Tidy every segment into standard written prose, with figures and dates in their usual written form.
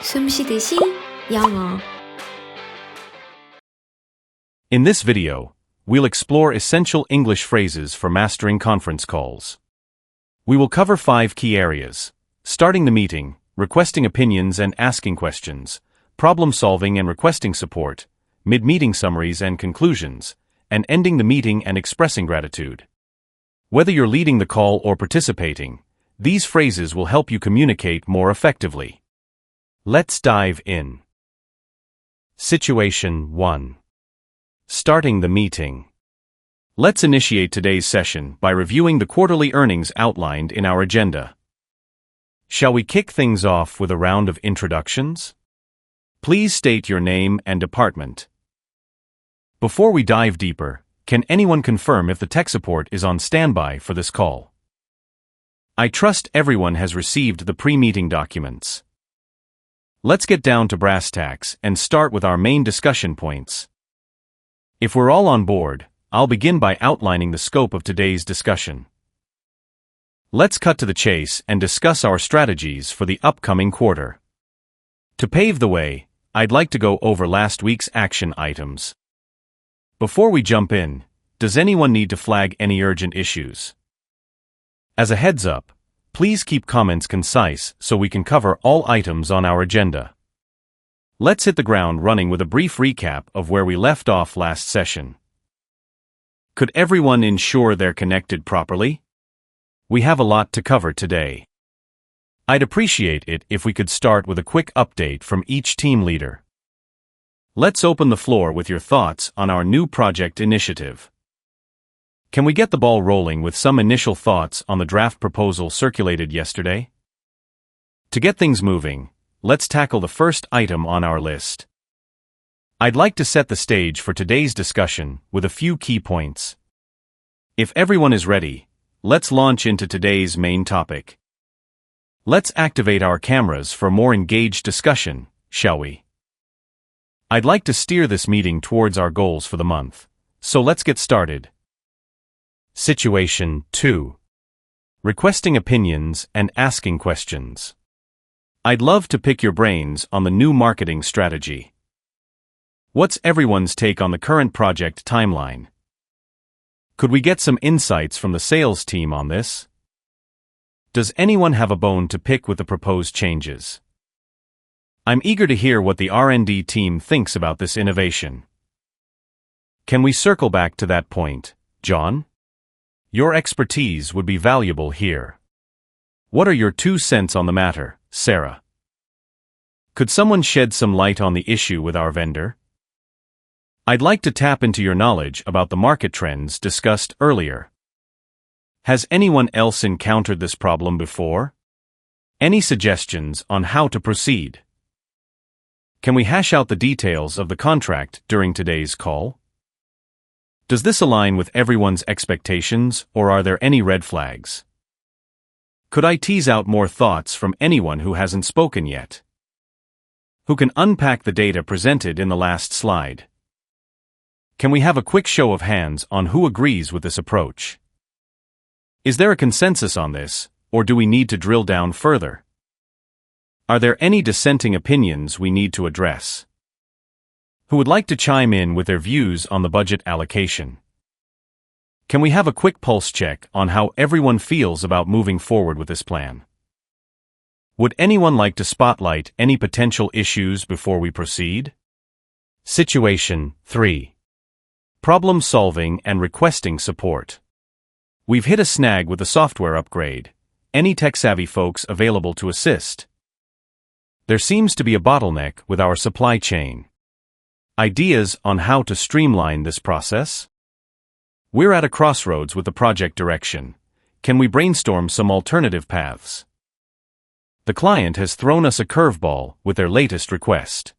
숨쉬듯이 영어. In this video, we'll explore essential English phrases for mastering conference calls. We will cover 5 key areas: starting the meeting, requesting opinions and asking questions, problem solving and requesting support, mid-meeting summaries and conclusions, and ending the meeting and expressing gratitude. Whether you're leading the call or participating, these phrases will help you communicate more effectively. Let's dive in. Situation 1. Starting the meeting. Let's initiate today's session by reviewing the quarterly earnings outlined in our agenda. Shall we kick things off with a round of introductions? Please state your name and department. Before we dive deeper, can anyone confirm if the tech support is on standby for this call? I trust everyone has received the pre-meeting documents. Let's get down to brass tacks and start with our main discussion points. If we're all on board, I'll begin by outlining the scope of today's discussion. Let's cut to the chase and discuss our strategies for the upcoming quarter. To pave the way, I'd like to go over last week's action items. Before we jump in, does anyone need to flag any urgent issues? As a heads up, please keep comments concise so we can cover all items on our agenda. Let's hit the ground running with a brief recap of where we left off last session. Could everyone ensure they're connected properly? We have a lot to cover today. I'd appreciate it if we could start with a quick update from each team leader. Let's open the floor with your thoughts on our new project initiative. Can we get the ball rolling with some initial thoughts on the draft proposal circulated yesterday? To get things moving, let's tackle the first item on our list. I'd like to set the stage for today's discussion with a few key points. If everyone is ready, let's launch into today's main topic. Let's activate our cameras for more engaged discussion, shall we? I'd like to steer this meeting towards our goals for the month, so let's get started. Situation 2. Requesting opinions and asking questions. I'd love to pick your brains on the new marketing strategy. What's everyone's take on the current project timeline? Could we get some insights from the sales team on this? Does anyone have a bone to pick with the proposed changes? I'm eager to hear what the R&D team thinks about this innovation. Can we circle back to that point, John? Your expertise would be valuable here. What are your 2 cents on the matter, Sarah? Could someone shed some light on the issue with our vendor? I'd like to tap into your knowledge about the market trends discussed earlier. Has anyone else encountered this problem before? Any suggestions on how to proceed? Can we hash out the details of the contract during today's call? Does this align with everyone's expectations, or are there any red flags? Could I tease out more thoughts from anyone who hasn't spoken yet? Who can unpack the data presented in the last slide? Can we have a quick show of hands on who agrees with this approach? Is there a consensus on this, or do we need to drill down further? Are there any dissenting opinions we need to address? Who would like to chime in with their views on the budget allocation? Can we have a quick pulse check on how everyone feels about moving forward with this plan? Would anyone like to spotlight any potential issues before we proceed? Situation 3. Problem solving and requesting support. We've hit a snag with the software upgrade. Any tech-savvy folks available to assist? There seems to be a bottleneck with our supply chain. Ideas on how to streamline this process? We're at a crossroads with the project direction. Can we brainstorm some alternative paths? The client has thrown us a curveball with their latest request.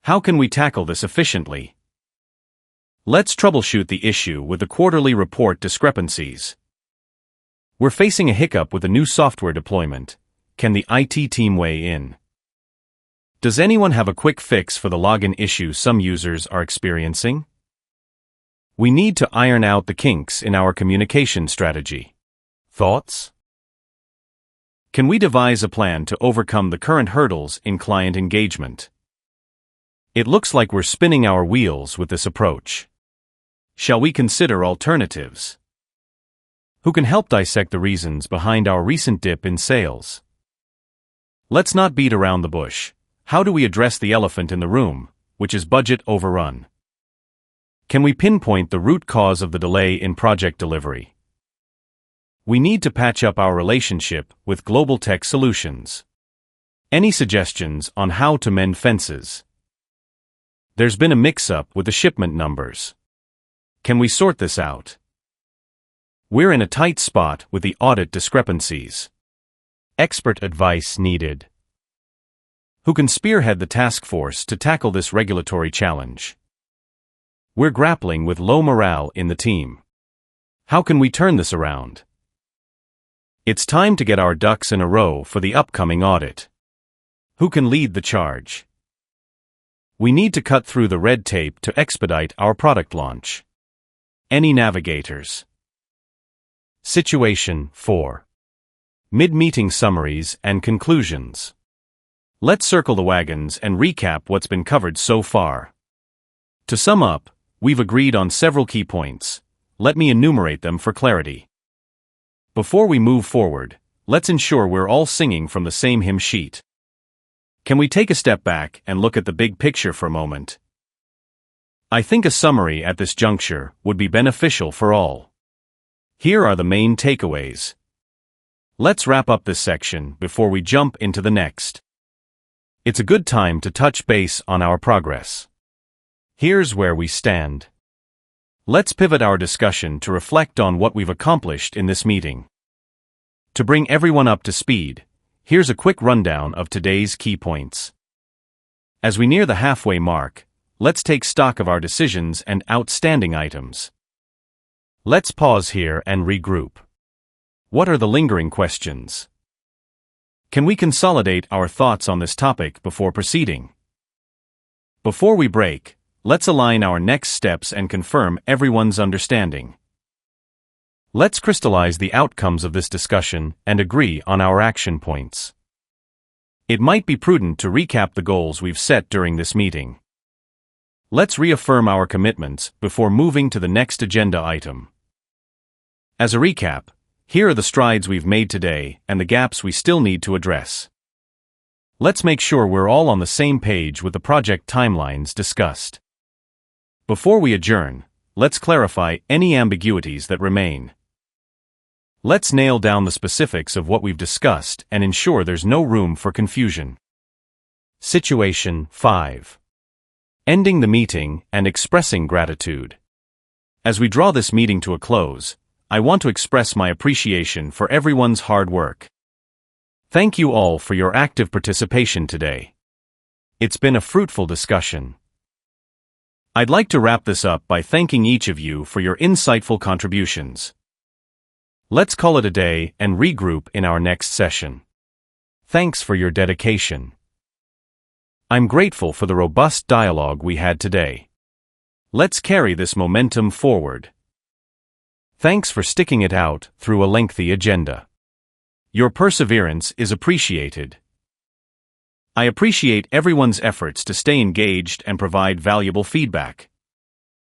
How can we tackle this efficiently? Let's troubleshoot the issue with the quarterly report discrepancies. We're facing a hiccup with a new software deployment. Can the IT team weigh in? Does anyone have a quick fix for the login issue some users are experiencing? We need to iron out the kinks in our communication strategy. Thoughts? Can we devise a plan to overcome the current hurdles in client engagement? It looks like we're spinning our wheels with this approach. Shall we consider alternatives? Who can help dissect the reasons behind our recent dip in sales? Let's not beat around the bush. How do we address the elephant in the room, which is budget overrun? Can we pinpoint the root cause of the delay in project delivery? We need to patch up our relationship with global tech solutions. Any suggestions on how to mend fences? There's been a mix-up with the shipment numbers. Can we sort this out? We're in a tight spot with the audit discrepancies. Expert advice needed. Who can spearhead the task force to tackle this regulatory challenge? We're grappling with low morale in the team. How can we turn this around? It's time to get our ducks in a row for the upcoming audit. Who can lead the charge? We need to cut through the red tape to expedite our product launch. Any navigators? Situation 4. Mid-meeting summaries and conclusions. Let's circle the wagons and recap what's been covered so far. To sum up, we've agreed on several key points. Let me enumerate them for clarity. Before we move forward, let's ensure we're all singing from the same hymn sheet. Can we take a step back and look at the big picture for a moment? I think a summary at this juncture would be beneficial for all. Here are the main takeaways. Let's wrap up this section before we jump into the next. It's a good time to touch base on our progress. Here's where we stand. Let's pivot our discussion to reflect on what we've accomplished in this meeting. To bring everyone up to speed, here's a quick rundown of today's key points. As we near the halfway mark, let's take stock of our decisions and outstanding items. Let's pause here and regroup. What are the lingering questions? Can we consolidate our thoughts on this topic before proceeding? Before we break, let's align our next steps and confirm everyone's understanding. Let's crystallize the outcomes of this discussion and agree on our action points. It might be prudent to recap the goals we've set during this meeting. Let's reaffirm our commitments before moving to the next agenda item. As a recap, here are the strides we've made today and the gaps we still need to address. Let's make sure we're all on the same page with the project timelines discussed. Before we adjourn, let's clarify any ambiguities that remain. Let's nail down the specifics of what we've discussed and ensure there's no room for confusion. Situation 5. Ending the meeting and expressing gratitude. As we draw this meeting to a close, I want to express my appreciation for everyone's hard work. Thank you all for your active participation today. It's been a fruitful discussion. I'd like to wrap this up by thanking each of you for your insightful contributions. Let's call it a day and regroup in our next session. Thanks for your dedication. I'm grateful for the robust dialogue we had today. Let's carry this momentum forward. Thanks for sticking it out through a lengthy agenda. Your perseverance is appreciated. I appreciate everyone's efforts to stay engaged and provide valuable feedback.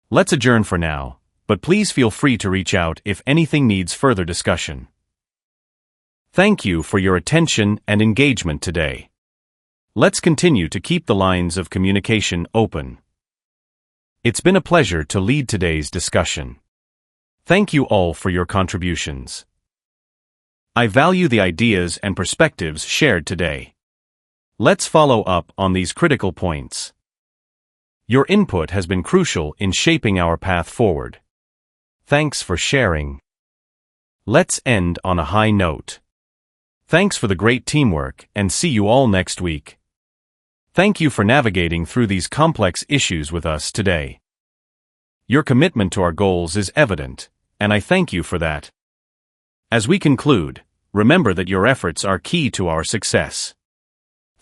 Let's adjourn for now, but please feel free to reach out if anything needs further discussion. Thank you for your attention and engagement today. Let's continue to keep the lines of communication open. It's been a pleasure to lead today's discussion. Thank you all for your contributions. I value the ideas and perspectives shared today. Let's follow up on these critical points. Your input has been crucial in shaping our path forward. Thanks for sharing. Let's end on a high note. Thanks for the great teamwork and see you all next week. Thank you for navigating through these complex issues with us today. Your commitment to our goals is evident, and I thank you for that. As we conclude, remember that your efforts are key to our success.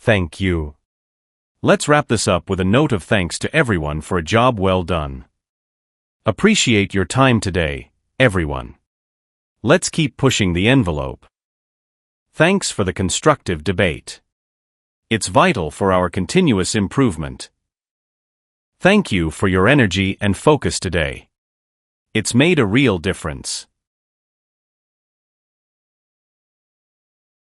Thank you. Let's wrap this up with a note of thanks to everyone for a job well done. Appreciate your time today, everyone. Let's keep pushing the envelope. Thanks for the constructive debate. It's vital for our continuous improvement. Thank you for your energy and focus today. It's made a real difference.